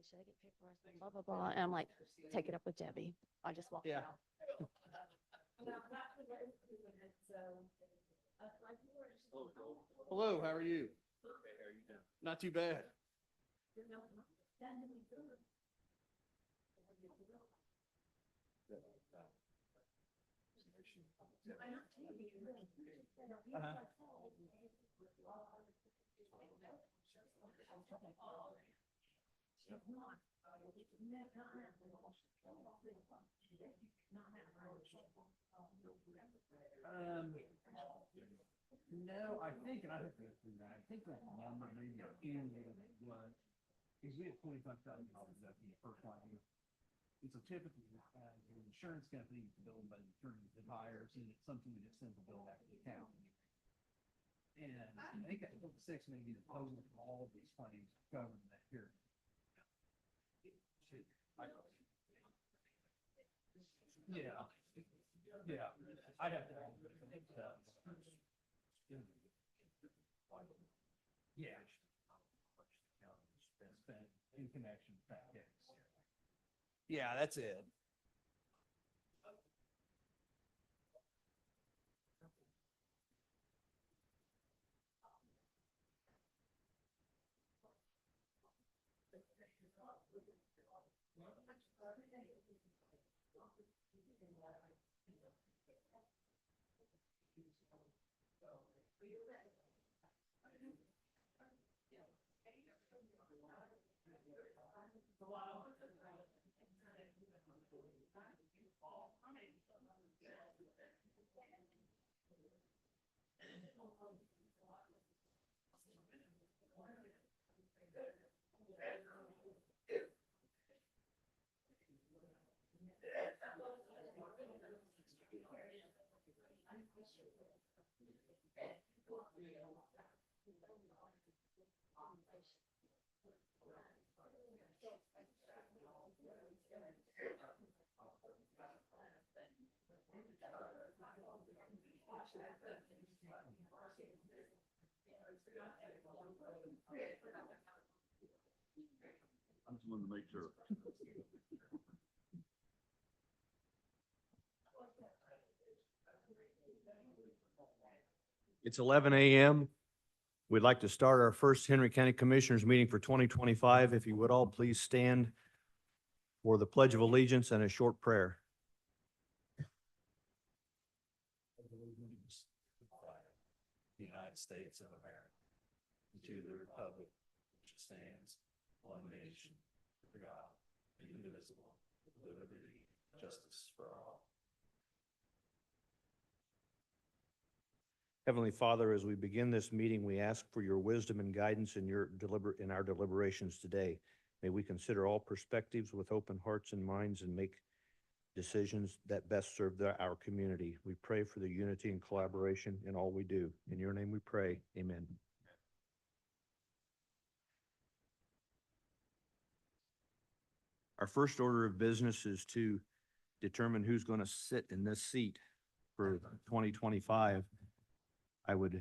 should I get paperwork? Blah, blah, blah. And I'm like, take it up with Debbie. I just walked Yeah. out. Hello, how are you? Not too bad. Uh-huh. No, I think, and I have to go through that, I think that number maybe in was, because we had $25,000 left in the first line. And so typically, the insurance company is billed by the attorney that hires, and it's something that just sends a bill back to the account. And I think that 6 maybe the total of all of these claims covered in that period. Yeah, yeah, I'd have to. Yeah. Spent in connection with that case. Yeah, that's it. I just wanted to make sure. It's 11 a.m. We'd like to start our first Henry County Commissioners meeting for 2025. If you would all please stand for the Pledge of Allegiance and a short prayer. The United States of America, and to the republic which stands one nation, under God, indivisible, with liberty, and justice for all. Heavenly Father, as we begin this meeting, we ask for your wisdom and guidance in our deliberations today. May we consider all perspectives with open hearts and minds and make decisions that best serve our community. We pray for the unity and collaboration in all we do. In your name we pray. Amen. Our first order of business is to determine who's going to sit in this seat for 2025. I would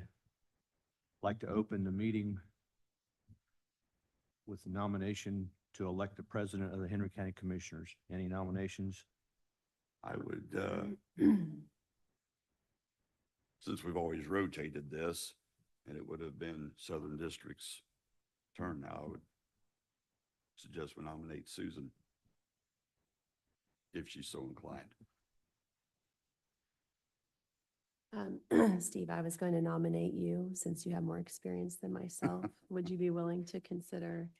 like to open the meeting with the nomination to elect the president of the Henry County Commissioners. Any nominations? I would, since we've always rotated this, and it would have been Southern District's turn now, I would suggest we nominate Susan, if she's so inclined. Steve, I was going to nominate you since you have more experience than myself. Would you be willing to consider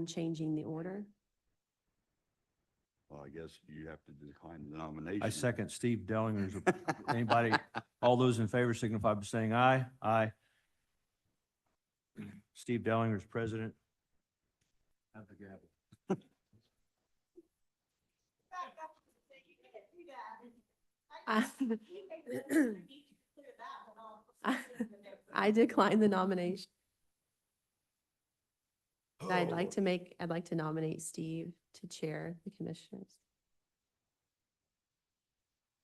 changing the order? Well, I guess you have to decline the nomination. I second Steve Dellinger's. Anybody, all those in favor signify by saying aye. Aye. Steve Dellinger's president. Have the gavel. I decline the nomination. I'd like to nominate Steve to chair the commissioners.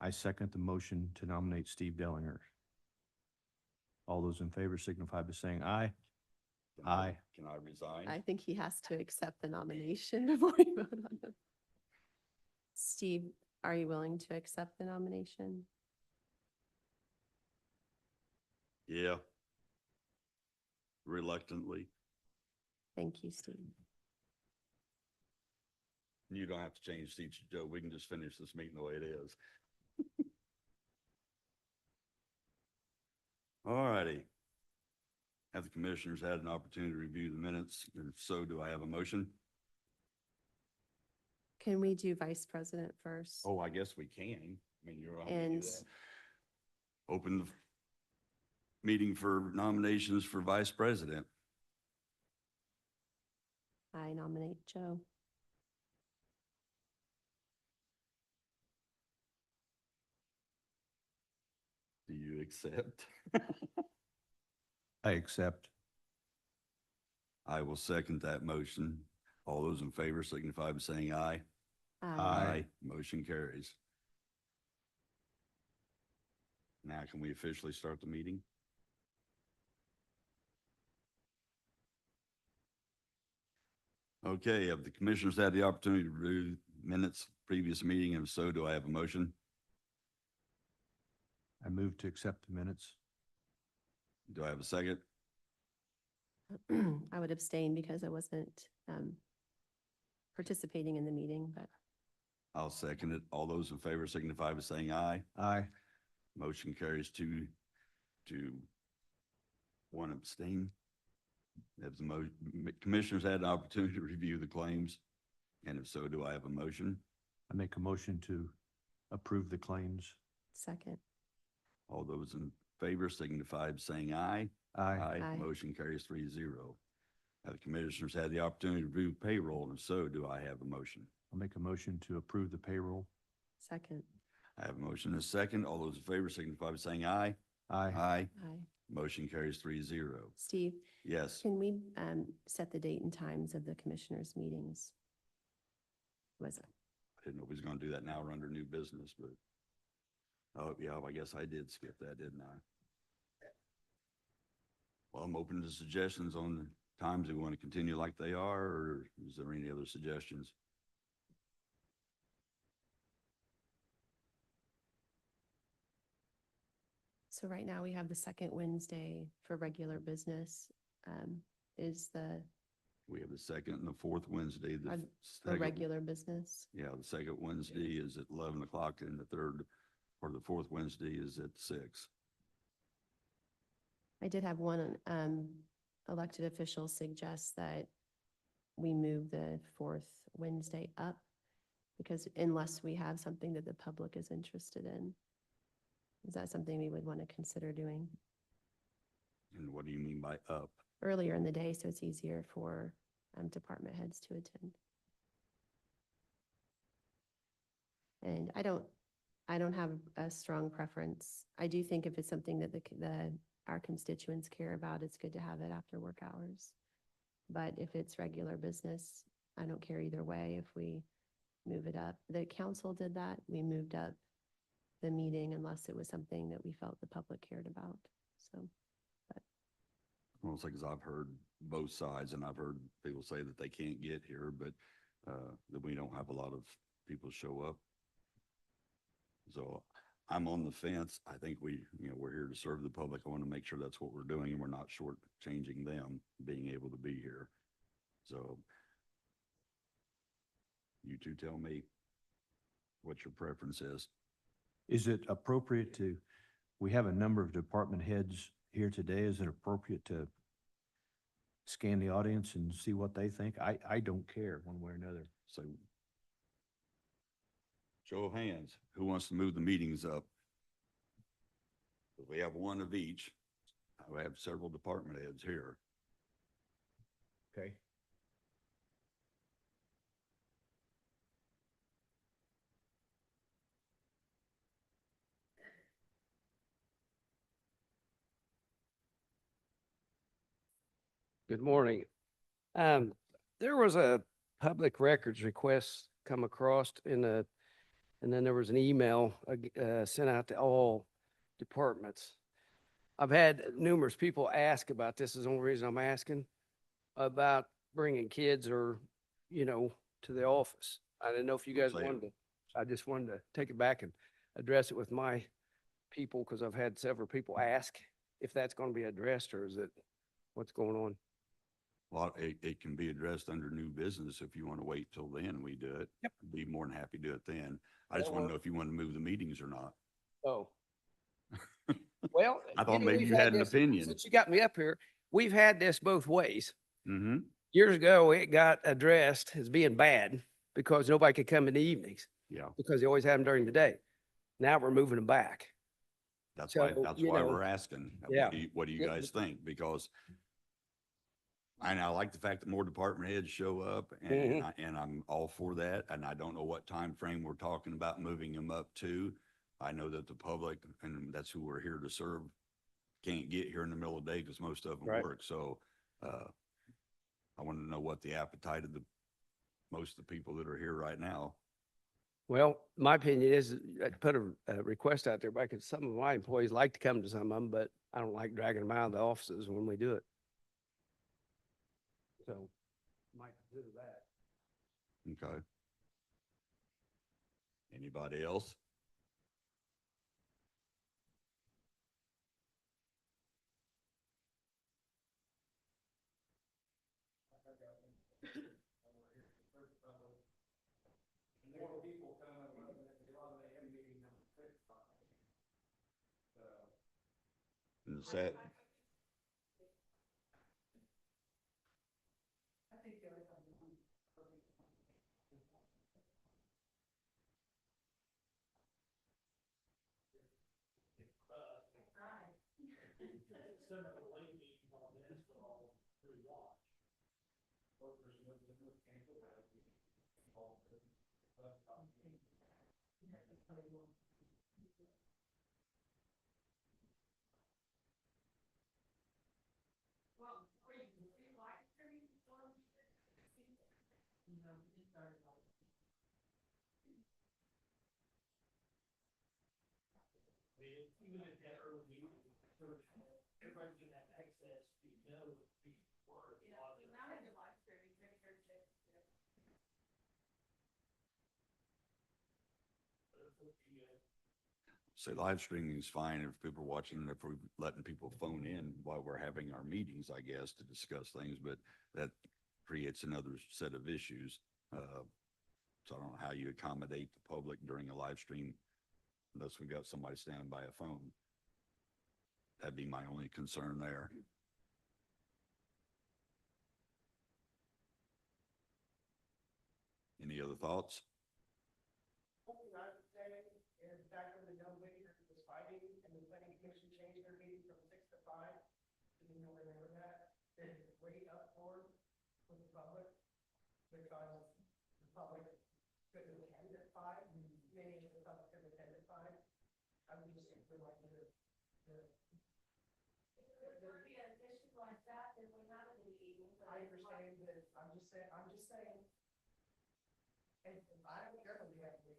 I second the motion to nominate Steve Dellinger. All those in favor signify by saying aye. Aye. Can I resign? I think he has to accept the nomination before we vote on him. Steve, are you willing to accept the nomination? Yeah. Reluctantly. Thank you, Steve. You don't have to change seats, Joe. We can just finish this meeting the way it is. All righty. Have the commissioners had an opportunity to review the minutes? If so, do I have a motion? Can we do vice president first? Oh, I guess we can. I mean, you're allowed to do And that. Open the meeting for nominations for vice president. I nominate Joe. Do you accept? I accept. I will second that motion. All those in favor signify by saying aye. Aye. Motion carries. Now can we officially start the meeting? Okay, have the commissioners had the opportunity to review minutes previous meeting? And if so, do I have a motion? I move to accept the minutes. Do I have a second? I would abstain because I wasn't participating in the meeting, but I'll second it. All those in favor signify by saying aye. Aye. Motion carries 2 to 1 abstain. Have the commissioners had an opportunity to review the claims? And if so, do I have a motion? I make a motion to approve the claims. second. All those in favor signify by saying aye. Aye. Aye. Motion carries 3-0. Have the commissioners had the opportunity to review payroll? And if so, do I have a motion? I'll make a motion to approve the payroll. Second. I have a motion and a second. All those in favor signify by saying aye. Aye. Aye. Aye. Motion carries 3-0. Steve, Yes. can we set the date and times of the commissioners' meetings? Was it? I didn't know if we was gonna do that now. We're under new business, but. Oh, yeah, I guess I did skip that, didn't I? Well, I'm open to suggestions on the times we want to continue like they are, or is there any other suggestions? So right now we have the second Wednesday for regular business. Is the, We have the second and the fourth Wednesday. The Are- for second- regular business? Yeah, the second Wednesday is at 11 o'clock and the third, or the fourth Wednesday is at 6. I did have one elected official suggest that we move the fourth Wednesday up because unless we have something that the public is interested in. Is that something we would want to consider doing And what do you mean by up? earlier in the day so it's easier for department heads to attend? And I don't have a strong preference. I do think if it's something that our constituents care about, it's good to have it after work hours. But if it's regular business, I don't care either way if we move it up. The council did that. We moved up the meeting unless it was something that we felt the public cared about. So, Well, it's like, 'cause I've heard both sides and I've heard people say that they can't get here, but, that we don't have a lot of people show up. So I'm on the fence. I think we're here to serve the public. I want to make sure that's what we're doing and we're not shortchanging them being able to be here. So you two tell me what your preference is. Is it appropriate to, we have a number of department heads here today. Is it appropriate to scan the audience and see what they think? I don't care one way or another. So show of hands, who wants to move the meetings up? We have one of each. We have several department heads here. Okay. Good morning. There was a public records request come across and then there was an email sent out to all departments. I've had numerous people ask about this, is the only reason I'm asking. about bringing kids or, you know, to the office. I didn't know if you guys Say it. wanted to, I just wanted to take it back and address it with my people, because I've had several people ask if that's going to be addressed, or is it, what's going on? Well, it can be addressed under new business. If you want to wait till then, we do it. Yep. Be more than happy to do it then. I just want to know if you want to move the meetings or not. Oh. Well. I thought know, maybe we've you had an this- opinion. Since you got me up here, we've had this both ways. Mm-hmm. Years ago, it got addressed as being bad because nobody could come in the evenings Yeah, because they always had them during the day. Now we're moving them back. that's So, you why know, we're asking. yeah. What do you Yeah. guys think? Because I like the fact that more department heads show up Mhm. and I'm all for that. And I don't know what time frame we're talking about moving them up to. I know that the public, and that's who we're here to serve, can't get here in the middle of the day because most of them Right. work. So, I want to know what the appetite of most of the people that are here right now. Well, my opinion is I'd put a request out there because some of my employees like to come to some of them, but I don't like dragging them out of the offices when we do it. So might consider that. Okay. Anybody else? And set. Say live streaming is fine if people are watching, and if we're letting people phone in while we're having our meetings, I guess, to discuss things, but that creates another set of issues. So I don't know how you accommodate the public during a live stream unless we got somebody standing by a phone. That'd be my only concern there. Any other thoughts? Back when the young lady was fighting and the planning commission changed their meeting from 6 to 5. Didn't you remember that? They wait up for with the public because the public couldn't attend at 5. Many of the public couldn't attend at 5. I would just feel like the. I understand that. I'm just saying. And I don't care if we have to.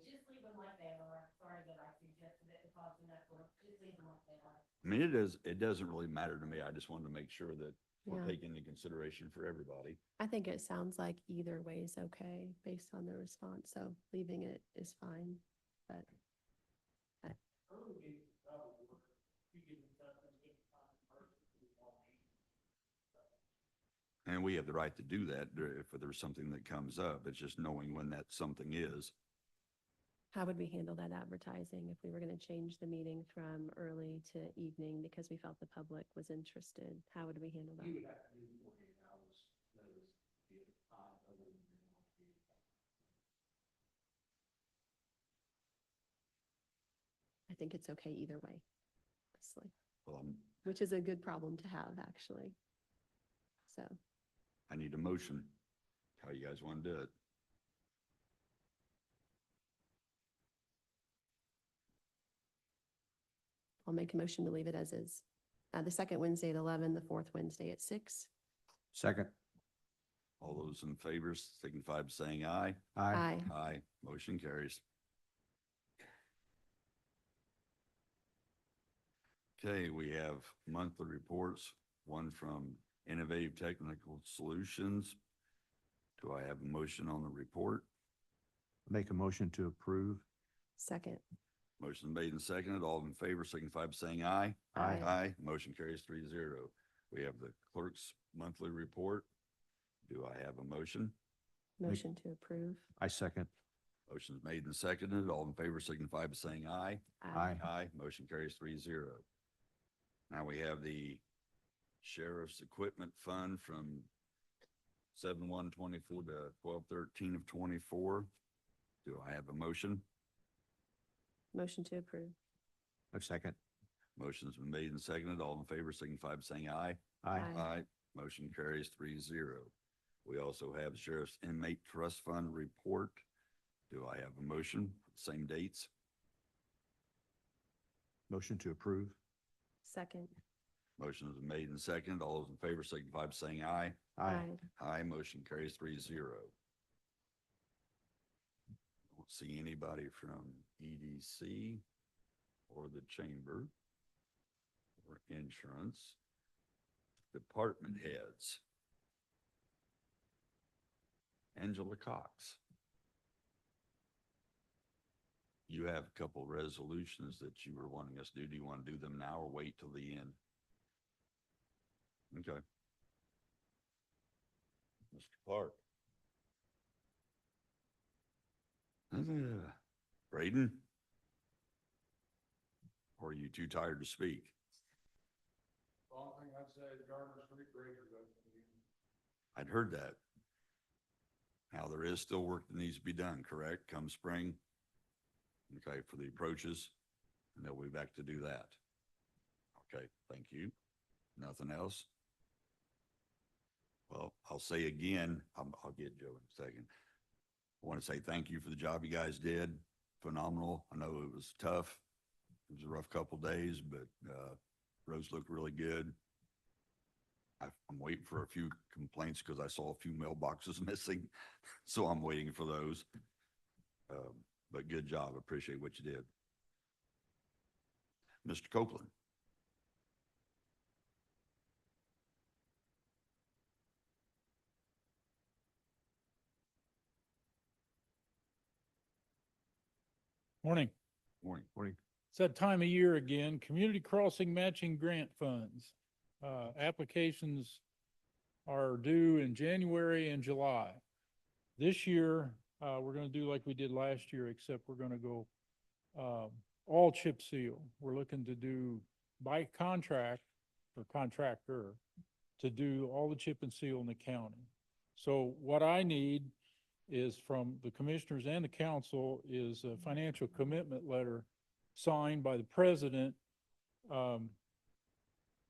Just leave them like they are. Sorry that I suggested it because of network. Just leave them like they are. I mean, it doesn't really matter to me. I just wanted to make sure that we're Yeah. taking into consideration for everybody. I think it sounds like either way is okay based on the response, so leaving it is fine, but And we have the right to do that if there's something that comes up. It's just knowing when that something is. how would we handle that advertising if we were gonna change the meeting from early to evening because we felt the public was interested? How would we handle that? I think it's okay either way, honestly, Well, which is a good problem to have, actually. So, I need a motion. How you guys want to do it? I'll make a motion to leave it as is. The second Wednesday at 11, the fourth Wednesday at 6. Second. All those in favor signify by saying aye. Aye. Aye. Motion carries. Okay, we have monthly reports, one from Innovative Technical Solutions. Do I have a motion on the report? Make a motion to approve. Second. Motion made and seconded. All in favor signify by saying aye. Aye. Aye. Motion carries 3-0. We have the clerk's monthly report. Do I have a motion? Motion to approve. I second. Motion's made and seconded. All in favor signify by saying aye. Aye. Motion carries 3-0. Now we have the Sheriff's Equipment Fund from 7/1/24 to 12/13 of 24. Do I have a motion? Motion to approve. I second. Motion's been made and seconded. All in favor signify by saying aye. Aye. Aye. Aye. Motion carries 3-0. We also have the Sheriff's Inmate Trust Fund report. Do I have a motion for the same dates? Motion to approve. Second. Motion is made and seconded. All those in favor signify by saying aye. Aye. Motion carries 3-0. Don't see anybody from EDC or the chamber or insurance. Department heads. Angela Cox. You have a couple resolutions that you were wanting us to do. Do you want to do them now or wait till the end? Okay. Mr. Clark. Braden? Or are you too tired to speak? Only thing I'd say is Gardner Street Bridge is open again. I'd heard that. Now, there is still work that needs to be done, correct, come spring? Okay, for the approaches, and they'll be back to do that. Okay, thank you. Nothing else? Well, I'll say again, I'll get Joe in a second. I want to say thank you for the job you guys did. Phenomenal. I know it was tough. It was a rough couple days, but roads looked really good. I'm waiting for a few complaints because I saw a few mailboxes missing, so I'm waiting for those. But good job. Appreciate what you did. Mr. Copeland. Morning. Morning. It's that time of year again, community crossing matching grant funds. Applications are due in January and July. This year, we're gonna do like we did last year, except we're gonna go, all chip seal. We're looking to do by contract or contractor to do all the chip and seal in the county. So what I need is from the commissioners and the council is a financial commitment letter signed by the president.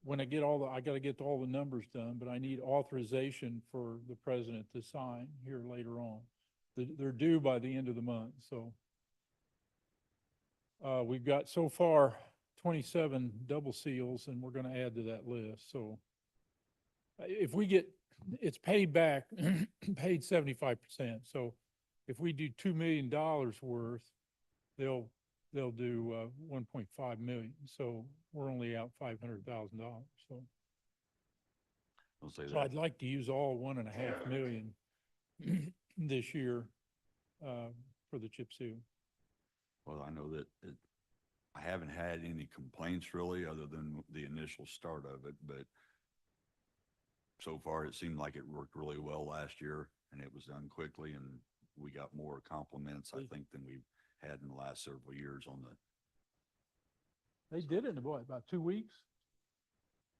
When I get I gotta get all the numbers done, but I need authorization for the president to sign here later on. They're due by the end of the month, so. We've got so far 27 double seals and we're gonna add to that list, so. If we get, it's paid back, paid 75%, so if we do $2 million worth, they'll do 1.5 million, so we're only out $500,000, so. I'll say So that. I'd like to use all 1.5 million this year, for the chip seal. Well, I know that I haven't had any complaints really, other than the initial start of it, but so far it seemed like it worked really well last year and it was done quickly and we got more compliments, I think, than we've had in the last several years on the. They did it in what, about 2 weeks?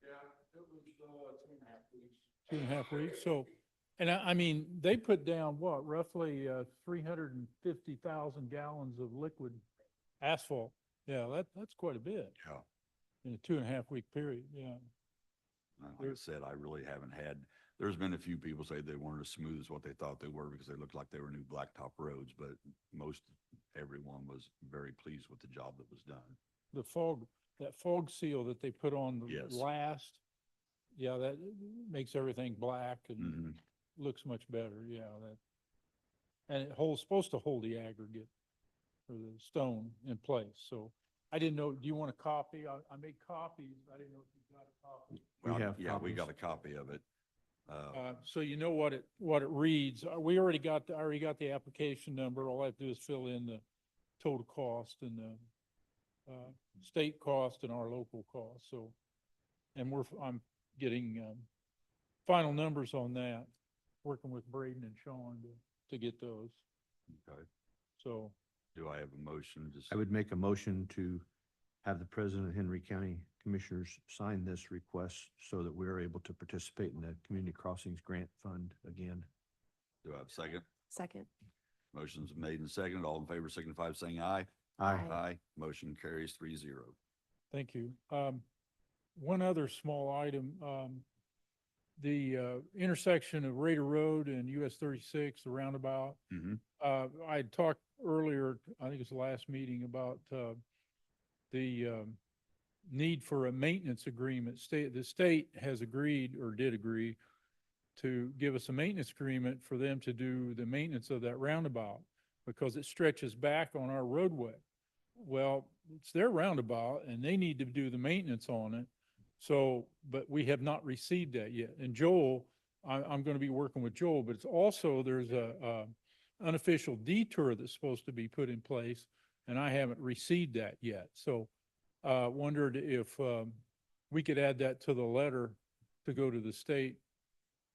Yeah, it was, 2.5 weeks. So, and I mean, they put down what, roughly, 350,000 gallons of liquid asphalt. Yeah, that's quite a bit Yeah. in a 2.5 week period, yeah. Like I said, I really haven't had, there's been a few people say they weren't as smooth as what they thought they were because they looked like they were new blacktop roads, but everyone was very pleased with the job that was done. That fog seal that they put on the Yes. last, yeah, that makes everything black and Mhm. looks much better, yeah, that. And supposed to hold the aggregate or the stone in place, so I didn't know, do you want a copy? I made copies, I didn't know if you got a copy. We Well, have yeah, we copies. got a copy of it. So you know what it reads. We already got, I already got the application number. All I have to do is fill in the total cost and the state cost and our local cost. So, and I'm getting final numbers on that, working with Braden and Sean to get those. Okay. So Do I have a motion? Just I would make a motion to have the president of Henry County Commissioners sign this request so that we're able to participate in the Community Crossings Grant Fund again. Do I have a second? Second. Motion's made and seconded. All in favor signify by saying aye. Aye. Aye. Motion carries 3-0. thank you. One other small item, the intersection of Raider Road and US 36, the roundabout. Mm-hmm. I had talked earlier, I think it's the last meeting, about the need for a maintenance agreement. The state has agreed, or did agree, to give us a maintenance agreement for them to do the maintenance of that roundabout because it stretches back on our roadway. Well, it's their roundabout and they need to do the maintenance on it. So, but we have not received that yet. And Joel, I'm going to be working with Joel, but it's also, there's a unofficial detour that's supposed to be put in place and I haven't received that yet. So, wondered if we could add that to the letter to go to the state,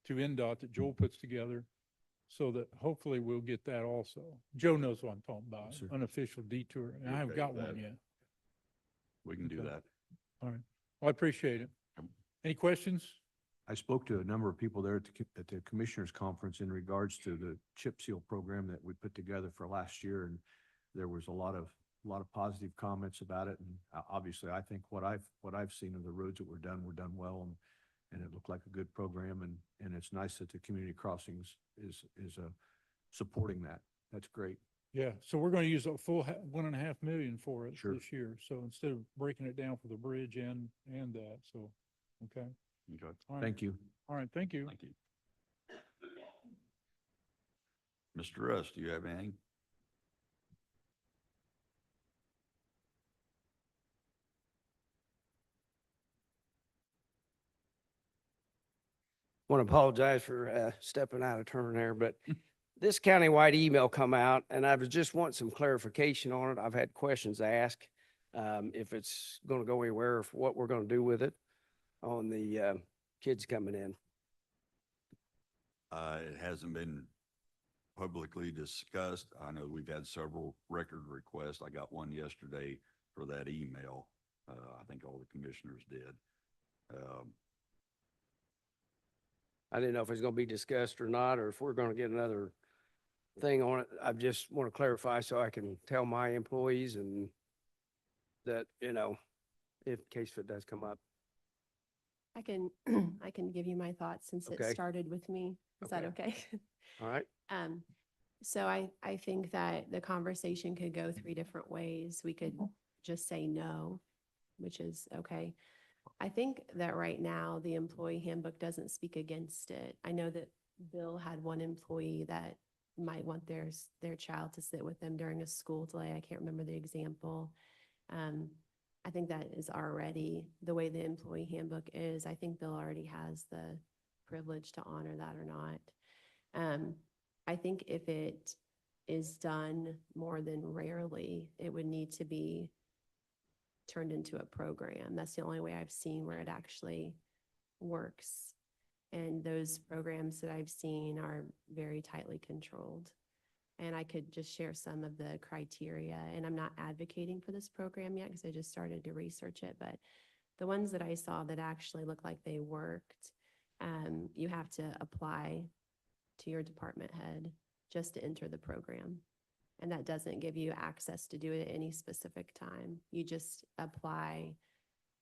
to NDOT that Joel puts together, so that hopefully we'll get that also. Joe knows what I'm talking about, Yes, sir. unofficial detour, and You're I haven't okay got with one that? yet. We can do Okay. that. All right. Well, I appreciate it. Any questions? I spoke to a number of people there at the Commissioners Conference in regards to the chip seal program that we put together for last year, and there was a lot of positive comments about it. And obviously, I think what I've seen of the roads that were done well, and it looked like a good program, and it's nice that the Community Crossings is supporting that. That's great. Yeah, so we're going to use a full 1.5 million for it Sure. this year. So instead of breaking it down for the bridge and that, so, okay. Okay. All right. Thank you. All right, thank you. Thank you. Mr. Russ, do you have anything? Want to apologize for stepping out of turn there, but this countywide email come out and I was just want some clarification on it. I've had questions asked, if it's going to go anywhere, or what we're going to do with it on the kids coming in. It hasn't been publicly discussed. I know we've had several record requests. I got one yesterday for that email. I think all the commissioners did. I didn't know if it's going to be discussed or not, or if we're going to get another thing on it. I just want to clarify so I can tell my employees and that, in case it does come up. I can, I can give you my thoughts since it Okay. started with me. Is that okay? All right. So I think that the conversation could go 3 different ways. We could just say no, which is okay. I think that right now the employee handbook doesn't speak against it. I know that Bill had one employee that might want their child to sit with them during a school delay. I can't remember the example. I think that is already the way the employee handbook is. I think Bill already has the privilege to honor that or not. I think if it is done more than rarely, it would need to be turned into a program. That's the only way I've seen where it actually works. And those programs that I've seen are very tightly controlled. And I could just share some of the criteria, and I'm not advocating for this program yet because I just started to research it, but the ones that I saw that actually looked like they worked, you have to apply to your department head just to enter the program. And that doesn't give you access to do it at any specific time. You just apply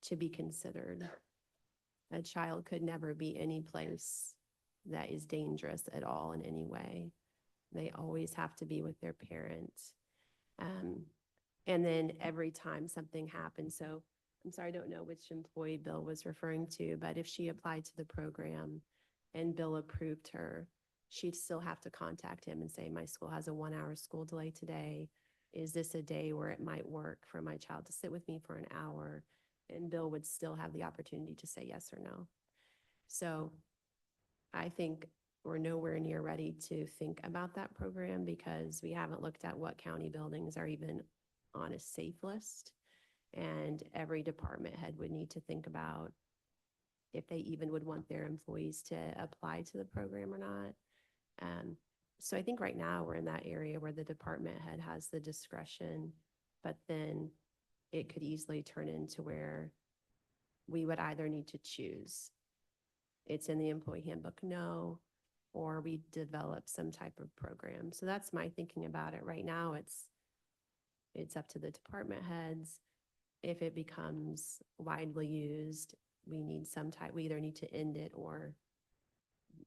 to be considered. A child could never be any place that is dangerous at all in any way. They always have to be with their parents. And then every time something happens, so I'm sorry, I don't know which employee Bill was referring to, but if she applied to the program and Bill approved her, she'd still have to contact him and say, my school has a 1-hour school delay today. Is this a day where it might work for my child to sit with me for an hour? and Bill would still have the opportunity to say yes or no. So I think we're nowhere near ready to think about that program because we haven't looked at what county buildings are even on a safe list. And every department head would need to think about if they even would want their employees to apply to the program or not. So I think right now we're in that area where the department head has the discretion, but then it could easily turn into where we would either need to choose. It's in the employee handbook, no, or we develop some type of program. So that's my thinking about it. Right now, it's up to the department heads. If it becomes widely used, we either need to end it or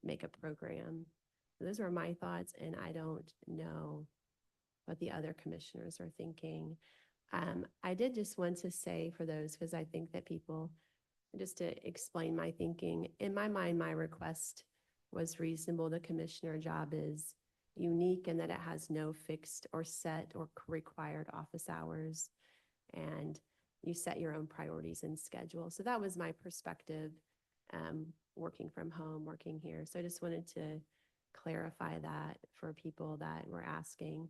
make a program. Those are my thoughts, and I don't know what the other commissioners are thinking. I did just want to say for those, because I think that people, just to explain my thinking, in my mind, my request was reasonable. The commissioner job is unique in that it has no fixed or set or required office hours, and you set your own priorities and schedule. So that was my perspective, working from home, working here. So I just wanted to clarify that for people that were asking.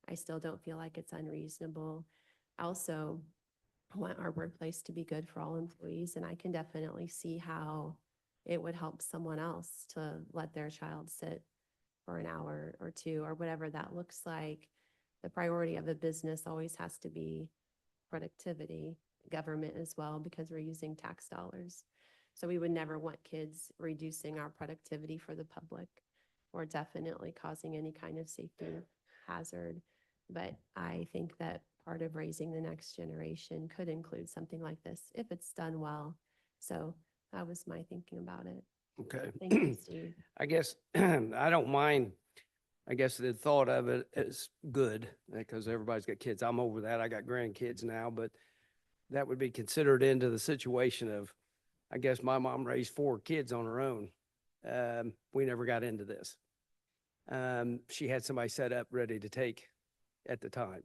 I still don't feel like it's unreasonable. I also want our workplace to be good for all employees, and I can definitely see how it would help someone else to let their child sit for an hour or two or whatever that looks like. The priority of a business always has to be productivity, government as well, because we're using tax dollars. So we would never want kids reducing our productivity for the public or definitely causing any kind of safety hazard. But I think that part of raising the next generation could include something like this if it's done well. So that was my thinking about it. Okay. Thank you, Steve. I guess I don't mind. I guess the thought of it is good because everybody's got kids. I'm over that. I got grandkids now, but that would be considered into the situation of, I guess my mom raised 4 kids on her own. We never got into this. She had somebody set up ready to take at the time.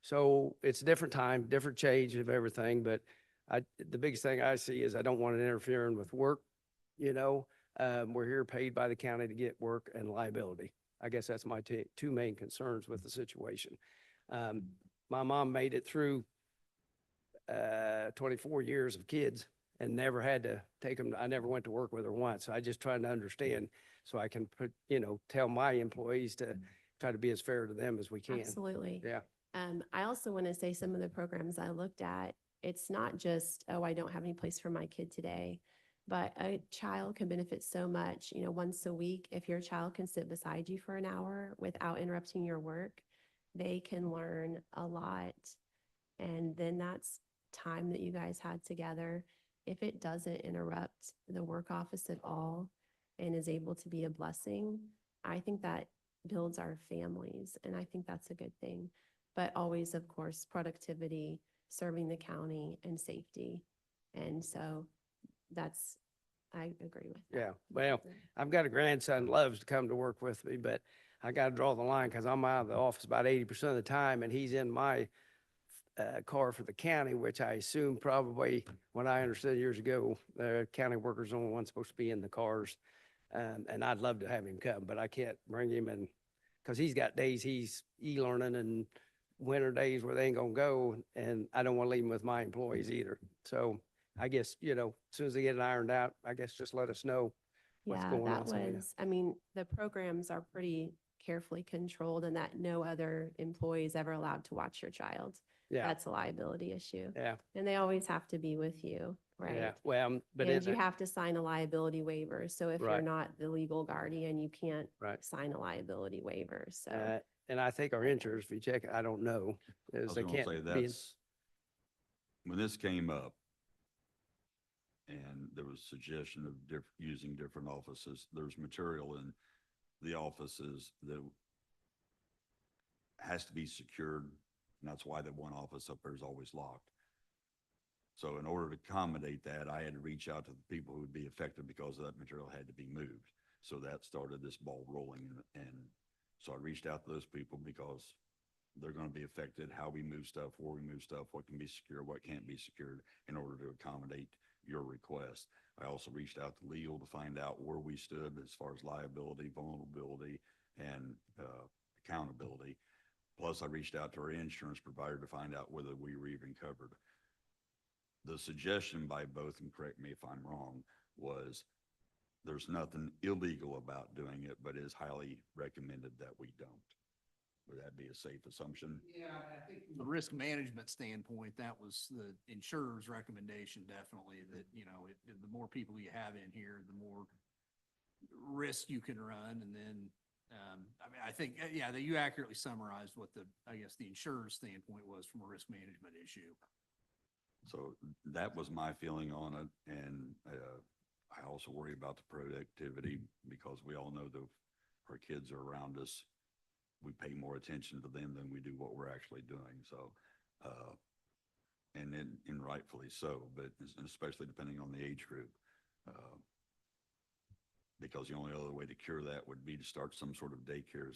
So it's a different time, different change of everything. But the biggest thing I see is I don't want it interfering with work. We're here paid by the county to get work and liability. I guess that's my 2 main concerns with the situation. My mom made it through 24 years of kids and never had to take them. I never went to work with her once. I just trying to understand so I can tell my employees to try to be as fair to them as we can. Absolutely. Yeah. I also want to say some of the programs I looked at, it's not just, oh, I don't have any place for my kid today, but a child can benefit so much, once a week. If your child can sit beside you for an hour without interrupting your work, they can learn a lot. And then that's time that you guys had together. If it doesn't interrupt the work office at all and is able to be a blessing, I think that builds our families. And I think that's a good thing. But always, of course, productivity, serving the county, and safety. And so I agree with that. Yeah. Well, I've got a grandson loves to come to work with me, but I got to draw the line because I'm out of the office about 80% of the time, and he's in my car for the county, which I assume probably when I understood years ago, the county workers are the only ones supposed to be in the cars. And I'd love to have him come, but I can't bring him in because he's got days he's e-learning and winter days where they ain't gonna go, and I don't want to leave him with my employees either. So I guess, as soon as they get it ironed out, I guess just let us know what's Yeah, going that on. so we know. the programs are pretty carefully controlled and that no other employee is ever allowed to watch your child. Yeah, That's a liability issue. yeah, And they always have to be with you, right? yeah. Well, but And you have to sign a liability waiver. So if you're Right. not the legal guardian, you can't Right. sign a liability waiver. So and I think our insurance, if you check, I don't know, I is was they gonna can't say be, that's, when this came up and there was suggestion of using different offices, there's material in the offices that has to be secured. And that's why that one office up there is always locked. So in order to accommodate that, I had to reach out to the people who would be affected because that material had to be moved. So that started this ball rolling. And so I reached out to those people because they're going to be affected, how we move stuff, where we move stuff, what can be secure, what can't be secured in order to accommodate your request. I also reached out to legal to find out where we stood as far as liability, vulnerability, and accountability. Plus, I reached out to our insurance provider to find out whether we were even covered. The suggestion by both, and correct me if I'm wrong, was there's nothing illegal about doing it, but it is highly recommended that we don't. Would that be a safe assumption? Yeah, I think from the risk management standpoint, that was the insurer's recommendation, definitely, that, you know, the more people you have in here, the more risk you can run. And then, I mean, I think, yeah, that you accurately summarized what I guess the insurer's standpoint was from a risk management issue. So that was my feeling on it. And I also worry about the productivity because we all know that our kids are around us. We pay more attention to them than we do what we're actually doing. So, and rightfully so, but especially depending on the age group. Because the only other way to cure that would be to start some sort of daycare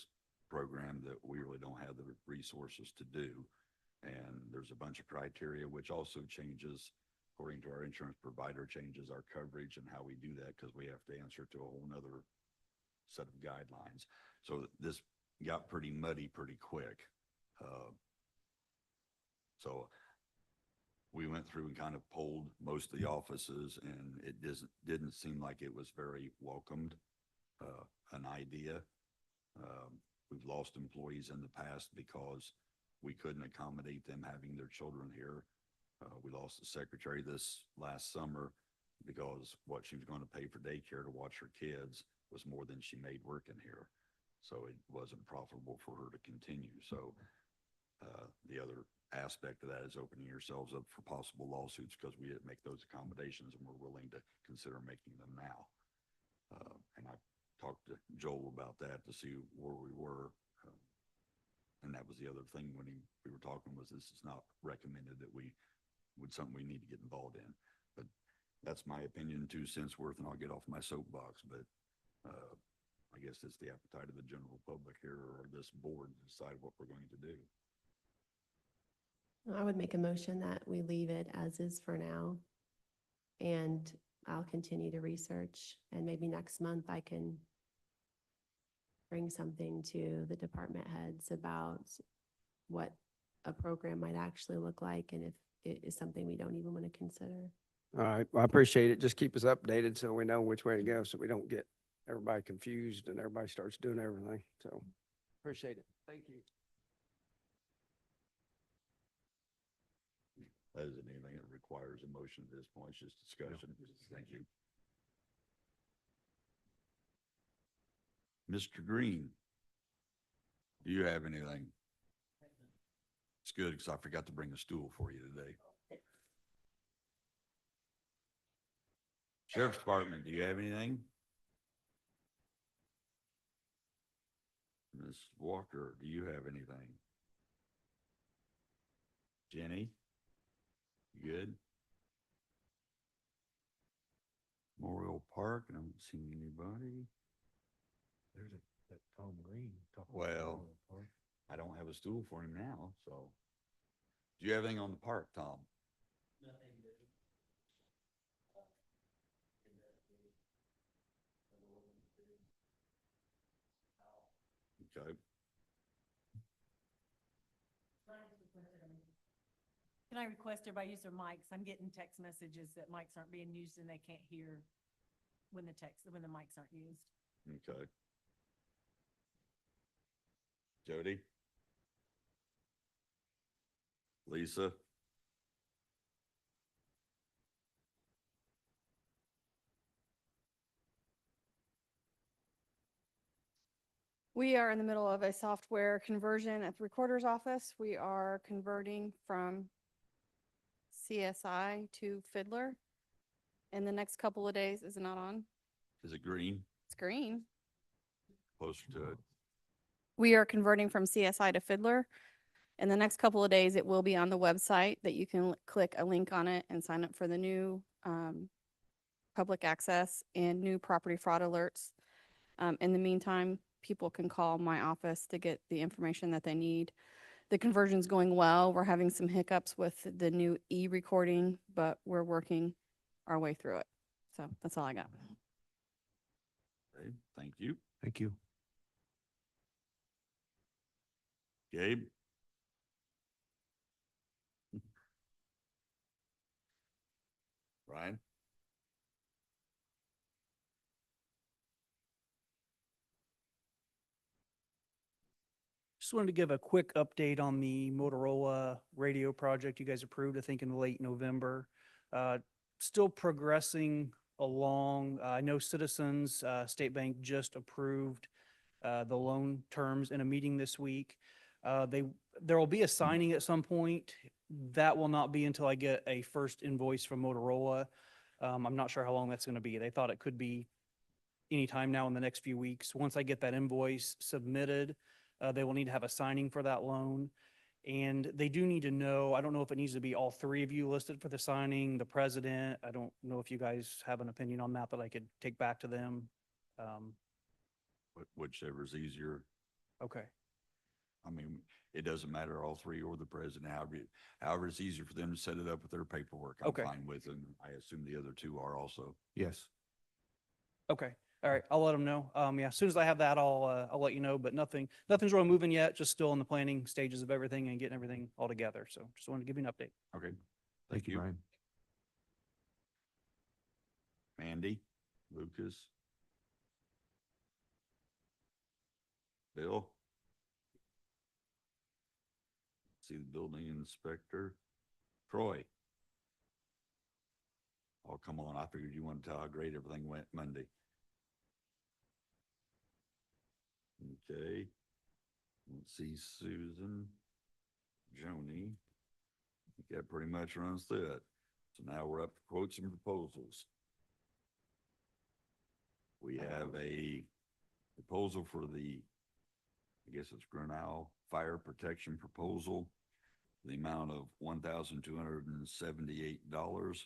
program that we really don't have the resources to do. And there's a bunch of criteria, which also changes, according to our insurance provider, changes our coverage and how we do that because we have to answer to a whole nother set of guidelines. So this got pretty muddy pretty quick. So we went through and kind of polled most of the offices, and it didn't seem like it was very welcomed, an idea. We've lost employees in the past because we couldn't accommodate them having their children here. We lost the secretary this last summer because what she was going to pay for daycare to watch her kids was more than she made working here. So it wasn't profitable for her to continue. So the other aspect of that is opening yourselves up for possible lawsuits because we didn't make those accommodations and we're willing to consider making them now. And I talked to Joel about that to see where we were. And that was the other thing when we were talking was this is not recommended that something we need to get involved in. But that's my opinion, 2 cents worth, and I'll get off my soapbox. But I guess it's the appetite of the general public here or this board to decide what we're going to do. I would make a motion that we leave it as is for now. And I'll continue to research, and maybe next month I can bring something to the department heads about what a program might actually look like and if it is something we don't even want to consider. All right, well, I appreciate it. Just keep us updated so we know which way to go, so we don't get everybody confused and everybody starts doing everything. So appreciate it. Thank you. That isn't anything that requires a motion at this point, it's just discussion. Thank you. Mr. Green, do you have anything? It's good because I forgot to bring a stool for you today. Sheriff's Department, do you have anything? Ms. Walker, do you have anything? Jenny? You good? Memorial Park, I don't see anybody. There's that Tom Green. Well, I don't have a stool for him now, so. Do you have anything on the park, Tom? Okay. Can I request everybody use their mics? I'm getting text messages that mics aren't being used and they can't hear when the mics aren't used. Okay. Jody? Lisa? We are in the middle of a software conversion at the recorder's office. We are converting from CSI to Fiddler. In the next couple of days, is it not on? Is it green? It's green. Closer to it. We are converting from CSI to Fiddler. In the next couple of days, it will be on the website that you can click a link on it and sign up for the new public access and new property fraud alerts. In the meantime, people can call my office to get the information that they need. the conversion's going well. We're having some hiccups with the new e-recording, but we're working our way through it. So that's all I got. Okay, thank you. Thank you. Gabe? Ryan? Just wanted to give a quick update on the Motorola radio project you guys approved, I think in late November. Still progressing along. I know Citizens, State Bank just approved the loan terms in a meeting this week. There will be a signing at some point. That will not be until I get a first invoice from Motorola. I'm not sure how long that's going to be. They thought it could be anytime now in the next few weeks. Once I get that invoice submitted, they will need to have a signing for that loan. And they do need to know, I don't know if it needs to be all three of you listed for the signing, the president. I don't know if you guys have an opinion on that I could take back to them. Whichever's easier. Okay. I mean, it doesn't matter, all three or the president, however it's easier for them to set it up with their paperwork. I'm Okay. fine with, and I assume the other two are also. Yes. Okay. All right. I'll let them know. Yeah, as soon as I have that, I'll let you know, but nothing's really moving yet. Just still in the planning stages of everything and getting everything all together. So just wanted to give you an update. Okay. Thank you, Ryan. Mandy, Lucas. Bill. See the building inspector. Troy. Oh, come on. I figured you wanted to tell how great everything went Monday. Okay. Let's see, Susan, Joni. I think that pretty much runs through it. So now we're up to quotes and proposals. We have a proposal for the, I guess it's Grinnell Fire Protection Proposal, the amount of $1,278.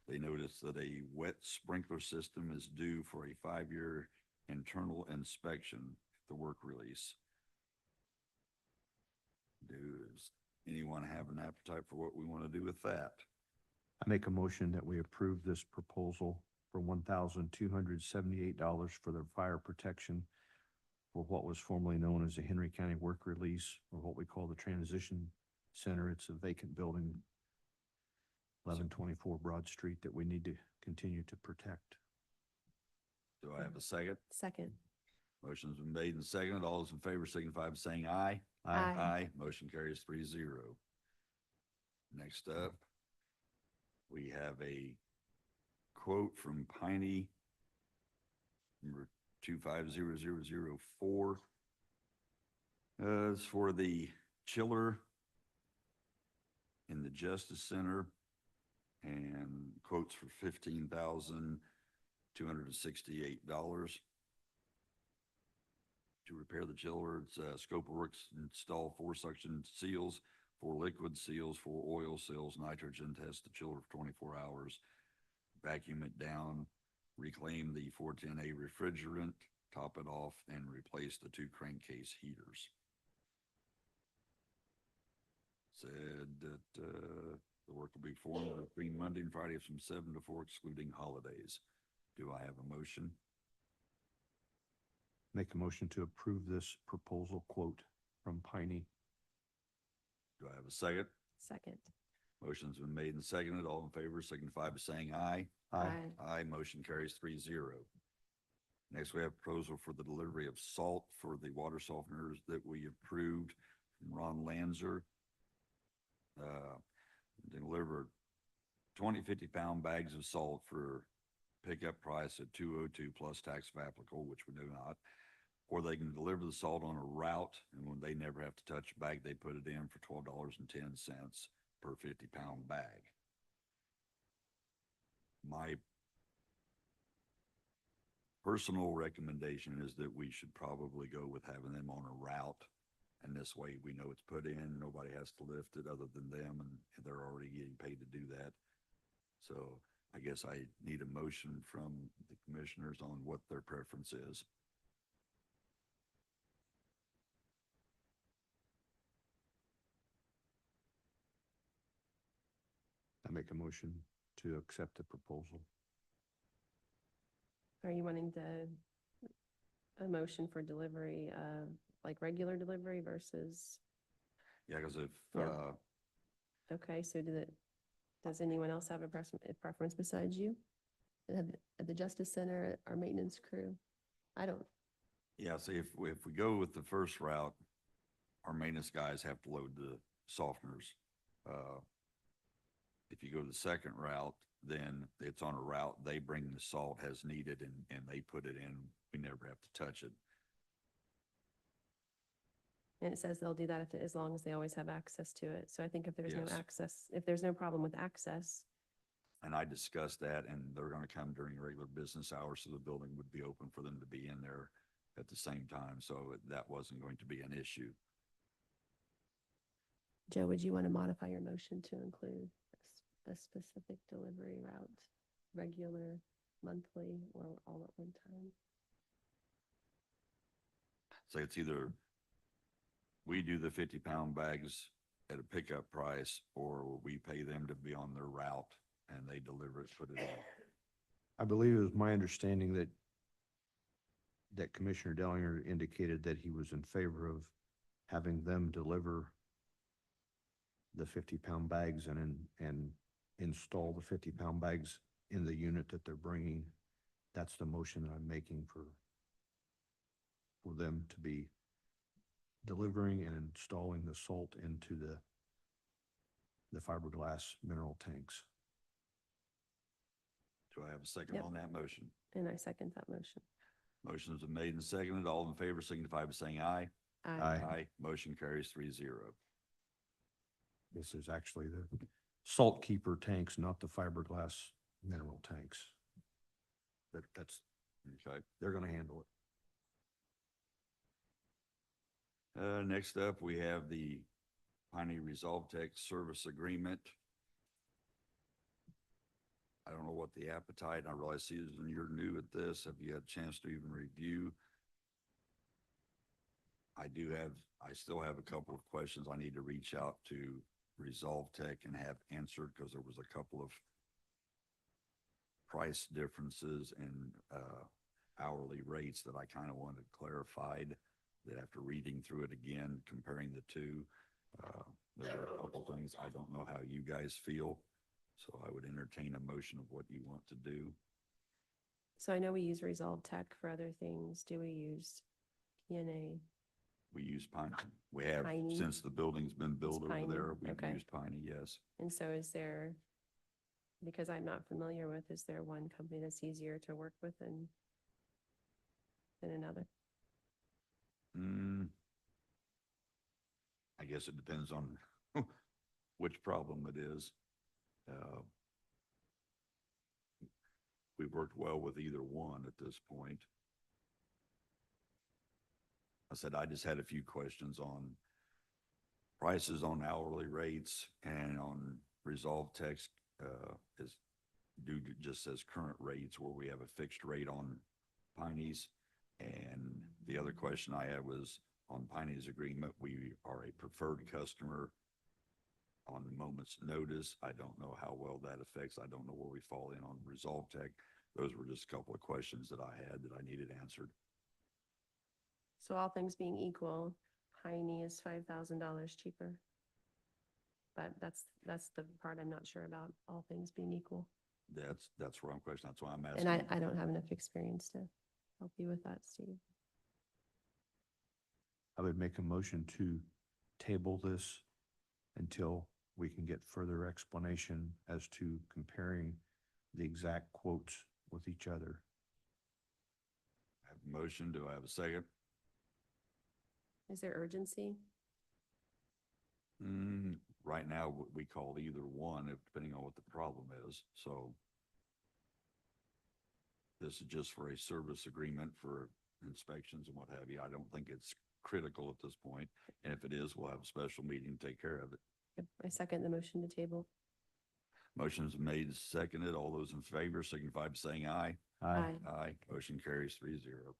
They notice that a wet sprinkler system is due for a 5-year internal inspection at the work release. Does anyone have an appetite for what we want to do with that? I make a motion that we approve this proposal for $1,278 for the fire protection for what was formerly known as the Henry County Work Release, or what we call the Transition Center. It's a vacant building, 1124 Broad Street, that we need to continue to protect. Do I have a second? Second. Motion's been made and seconded. All those in favor signify by saying aye. Aye. Aye. Motion carries 3-0. Next up, we have a quote from Piney, number 250004. It's for the chiller in the Justice Center, and quotes for $15,268. To repair the chiller, it's scope of works: install 4 suction seals, 4 liquid seals, 4 oil seals, nitrogen test the chiller for 24 hours, vacuum it down, reclaim the 410A refrigerant, top it off, and replace the 2 crankcase heaters. Said that the work will be performed between Monday and Friday from 7 to 4, excluding holidays. Do I have a motion? Make a motion to approve this proposal quote from Piney. Do I have a second? Second. Motion's been made and seconded. All in favor signify by saying aye. Aye. Motion carries 3-0. Next, we have a proposal for the delivery of salt for the water softeners that we approved from Ron Lanzer. Deliver 20 50-pound bags of salt for pickup price at $202 plus tax if applicable, which we do not. Or they can deliver the salt on a route, and when they never have to touch a bag, they put it in for $12.10 per 50-pound bag. My personal recommendation is that we should probably go with having them on a route, and this way we know it's put in, nobody has to lift it other than them, and they're already getting paid to do that. So I guess I need a motion from the commissioners on what their preference is. make a motion to accept the proposal. Are you wanting a motion for delivery, like regular delivery versus, Yeah, because if, Yeah. okay, so does anyone else have a preference besides you? At the Justice Center, our maintenance crew? I don't, yeah, see, if we go with the first route, our maintenance guys have to load the softeners. If you go the second route, then it's on a route, they bring the salt as needed and they put it in. We never have to touch it. and it says they'll do that as long as they always have access to it. So I think if there's no Yes. access, if there's no problem with access, And I discussed that, and they're gonna come during regular business hours, so the building would be open for them to be in there at the same time, so that wasn't going to be an issue. Joe, would you want to modify your motion to include a specific delivery route, regular, monthly, or all at one time? So it's either we do the 50-pound bags at a pickup price, or we pay them to be on their route and they deliver it, put it in. I believe it was my understanding that Commissioner Dellinger indicated that he was in favor of having them deliver the 50-pound bags and install the 50-pound bags in the unit that they're bringing. That's the motion that I'm making for them to be delivering and installing the salt into the fiberglass mineral tanks. Do I have a second Yep. on that motion? And I second that motion. Motion's been made and seconded. All in favor signify by saying aye. Aye. Motion carries 3-0. This is actually the salt keeper tanks, not the fiberglass mineral tanks. That's, Okay. they're gonna handle it. Next up, we have the Piney Resolve Tech Service Agreement. I don't know what the appetite, and I realize, Susan, you're new at this. Have you had a chance to even review? I still have a couple of questions I need to reach out to Resolve Tech and have answered, because there was a couple of price differences and hourly rates that I kind of wanted clarified, that after reading through it again, comparing the two, there were a couple things I don't know how you guys feel. So I would entertain a motion of what you want to do. So I know we use Resolve Tech for other things. Do we use PNA? We use Piney. We have, Piney? since the building's been built over Piney, there, we've okay. used Piney, yes. And so is there, because I'm not familiar with, is there one company that's easier to work with than another? I guess it depends on which problem it is. We've worked well with either one at this point. I said, I just had a few questions on prices on hourly rates and on Resolve Text, just says current rates, where we have a fixed rate on Piney's. And the other question I had was on Piney's agreement, we are a preferred customer on the moment's notice. I don't know how well that affects. I don't know where we fall in on Resolve Tech. Those were just a couple of questions that I had that I needed answered. So all things being equal, Piney is $5,000 cheaper. But that's the part I'm not sure about, all things being equal. That's where I'm questioning. That's why I'm asking. And I don't have enough experience to help you with that, Steve. I would make a motion to table this until we can get further explanation as to comparing the exact quotes with each other. I have a motion. Do I have a second? Is there urgency? Right now, we call either one, depending on what the problem is. So this is just for a service agreement for inspections and what have you. I don't think it's critical at this point. And if it is, we'll have a special meeting to take care of it. Yep, I second the motion to table. Motion's made, seconded. All those in favor signify by saying aye. Aye. Aye. Motion carries 3-0.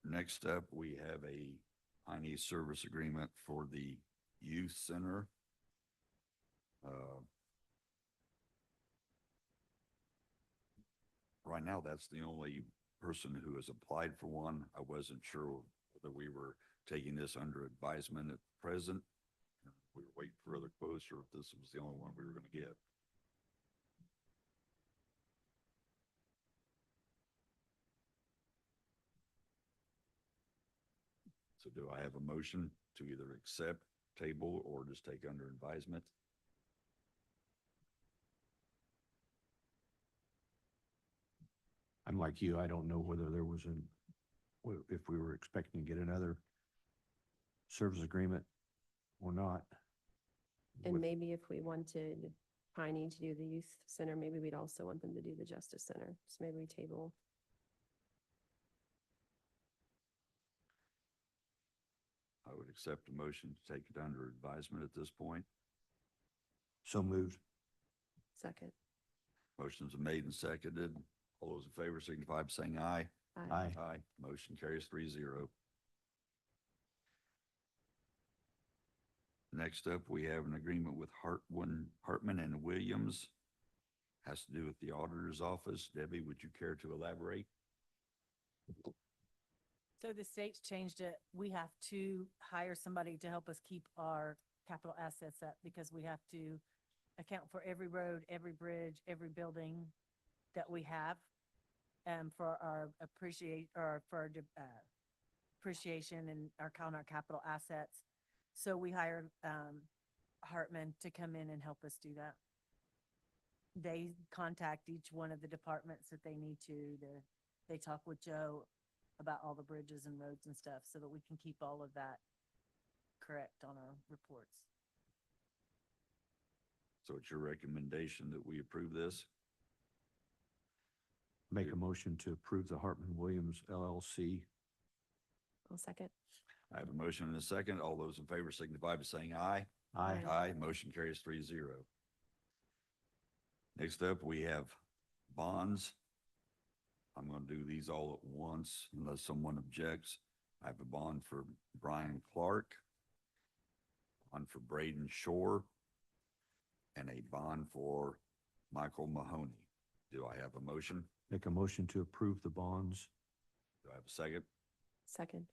Next up, we have a Piney service agreement for the Youth Center. Right now, that's the only person who has applied for one. I wasn't sure whether we were taking this under advisement at present. We were waiting for other quotes, or if this was the only one we were gonna get. So do I have a motion to either accept, table, or just take under advisement? I'm like you, I don't know whether there was if we were expecting to get another service agreement or not. And With- maybe if we wanted Piney to do the youth center, maybe we'd also want them to do the justice center. So maybe we table. I would accept a motion to take it under advisement at this point. So moved. Second. Motions are made and seconded. All those in favor signify by saying aye. Aye. Aye. Motion carries 3-0. Next up, we have an agreement with Hartman and Williams. Has to do with the auditor's office. Debbie, would you care to elaborate? So the state's changed it. We have to hire somebody to help us keep our capital assets up because we have to account for every road, every bridge, every building that we have. For our appreciation and on our capital assets. So we hired, Hartman to come in and help us do that. They contact each one of the departments that they need to, they talk with Joe about all the bridges and roads and stuff so that we can keep all of that correct on our reports. So it's your recommendation that we approve this? Make a motion to approve the Hartman Williams LLC. I'll second. I have a motion and a second. All those in favor signify by saying aye. Aye. Aye. Motion carries 3-0. Next up, we have bonds. I'm going to do these all at once unless someone objects. I have a bond for Brian Clark, one for Braden Shore, and a bond for Michael Mahoney. Do I have a motion? Make a motion to approve the bonds. Do I have a second? Second.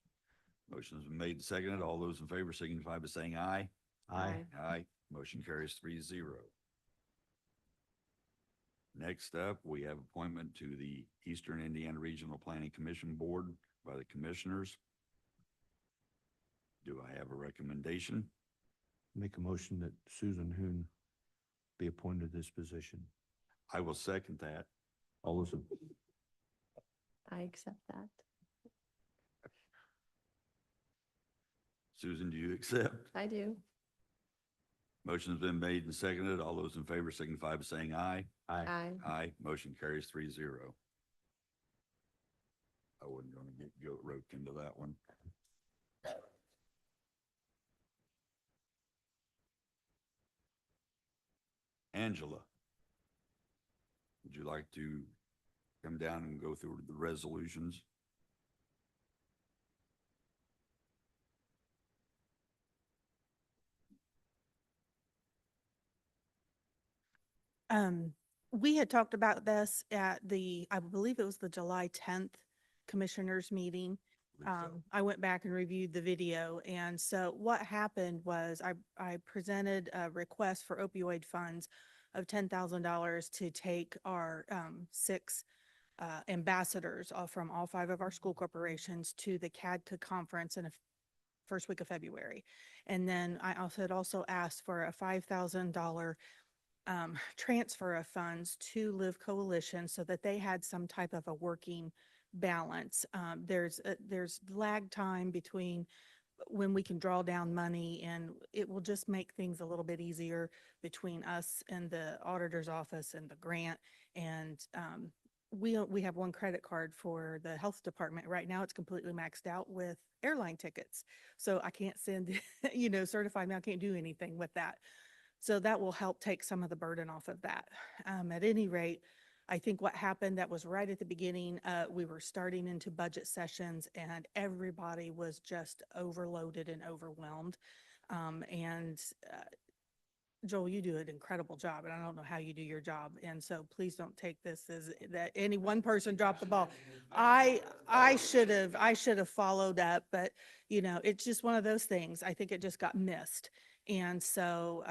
Motion's been made and seconded. All those in favor signify by saying aye. Aye. Aye. Motion carries 3-0. Next up, we have appointment to the Eastern Indiana Regional Planning Commission Board by the commissioners. Do I have a recommendation? Make a motion that Susan Hoon be appointed to this position. I will second that. All those, I accept that. Susan, do you accept? I do. Motion's been made and seconded. All those in favor signify by saying aye. aye. Aye. Aye. Motion carries 3-0. I wasn't gonna get goat roped into that one. Angela, would you like to come down and go through the resolutions? We had talked about this at I believe it was the July 10th Commissioners meeting. I went back and reviewed the video. And so what happened was I presented a request for opioid funds of $10,000 to take our 6 ambassadors from all 5 of our school corporations to the CADCA conference in the first week of February. And then I also asked for a $5,000 transfer of funds to Live Coalition so that they had some type of a working balance. There's lag time between when we can draw down money, and it will just make things a little bit easier between us and the auditor's office and the grant. And we have one credit card for the health department. Right now, it's completely maxed out with airline tickets. So I can't send, certified mail, I can't do anything with that. So that will help take some of the burden off of that. At any rate, I think what happened, that was right at the beginning, we were starting into budget sessions and everybody was just overloaded and overwhelmed. And Joel, you do an incredible job, and I don't know how you do your job. And so please don't take this as that any one person dropped the ball. I should have followed up, but you know, it's just one of those things. I think it just got missed. And so,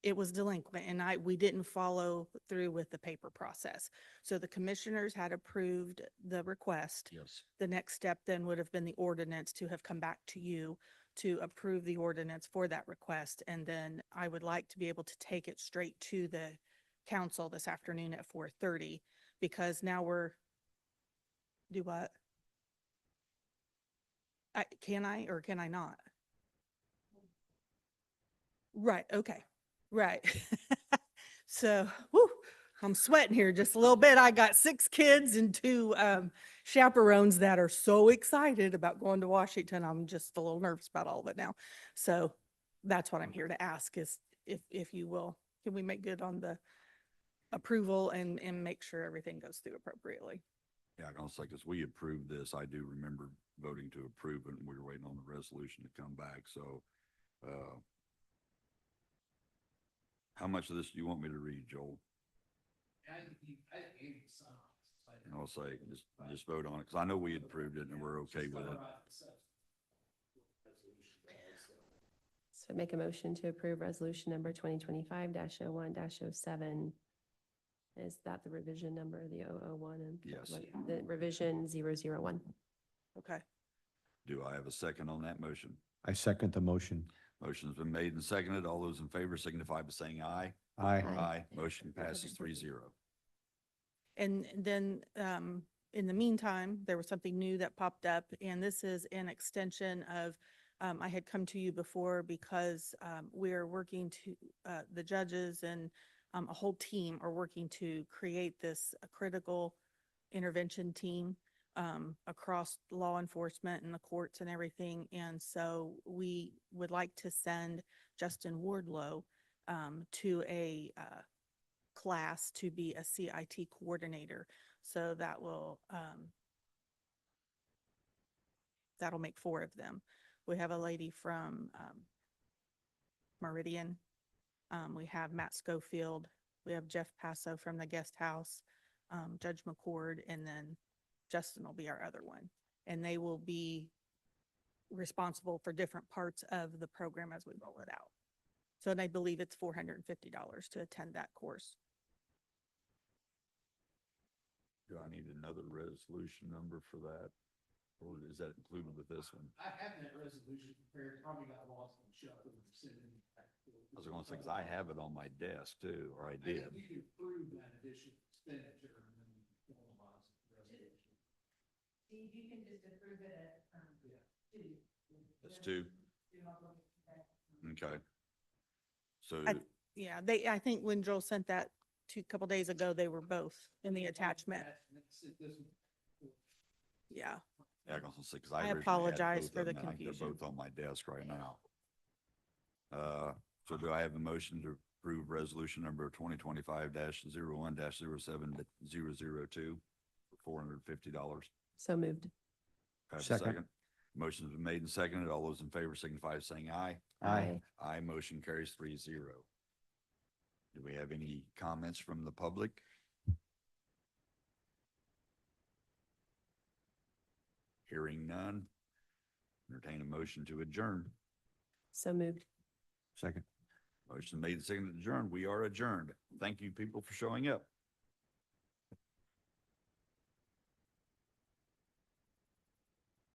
it was delinquent, and we didn't follow through with the paper process. So the commissioners had approved the request. Yes. The next step then would have been the ordinance to have come back to you to approve the ordinance for that request. And then I would like to be able to take it straight to the council this afternoon at 4:30, because now do what? Can I or can I not? Right, okay, right. So, whew, I'm sweating here just a little bit. I got 6 kids and 2 chaperones that are so excited about going to Washington. I'm just a little nervous about all of it now. So that's what I'm here to ask is if you will, can we make good on the approval and make sure everything goes through appropriately? Yeah, I can say, because we approved this, I do remember voting to approve it, and we were waiting on the resolution to come back, so, how much of this do you want me to read, Joel? And I'll say, just vote on it, because I know we had approved it and we're okay with it. So make a motion to approve resolution number 2025-01-07. Is that the revision number, the 001? And Yes. The revision 001. Okay. Do I have a second on that motion? I second the motion. Motion's been made and seconded. All those in favor signify by saying aye. Aye. Aye. Motion passes 3-0. And then, in the meantime, there was something new that popped up, and this is an extension of, I had come to you before because, we're working to, the judges and, a whole team are working to create this critical intervention team, across law enforcement and the courts and everything. And so we would like to send Justin Wardlow, to a, class to be a CIT coordinator. So that will, that'll make 4 of them. We have a lady from, Meridian. We have Matt Schofield. We have Jeff Passo from the guest house, Judge McCord, and then Justin will be our other one. And they will be responsible for different parts of the program as we roll it out. So, and I believe it's $450 to attend that course. Do I need another resolution number for that? Or is that included with this one? I have that resolution prepared, probably got lost in the shuffle and sent it back. I was gonna say, because I have it on my desk too, or I did. We can approve that additional expenditure and then formalize the resolution. Steve, you can just approve it at, 2. That's 2. Okay. So, Yeah, I think when Joel sent that a couple days ago, they were both in the attachment. Yeah. yeah, I was gonna say, because I I originally had apologize both for of the them, and I think they're confusion. both on my desk right now. So do I have a motion to approve resolution number 2025-01-07-002 for $450? So moved. Have a Second. second. Motion's been made and seconded. All those in favor signify by saying aye. Aye. Aye, motion carries 3-0. Do we have any comments from the public? Hearing none. Entertain a motion to adjourn. So moved. Second. Motion made and seconded to adjourn. We are adjourned. Thank you, people, for showing up.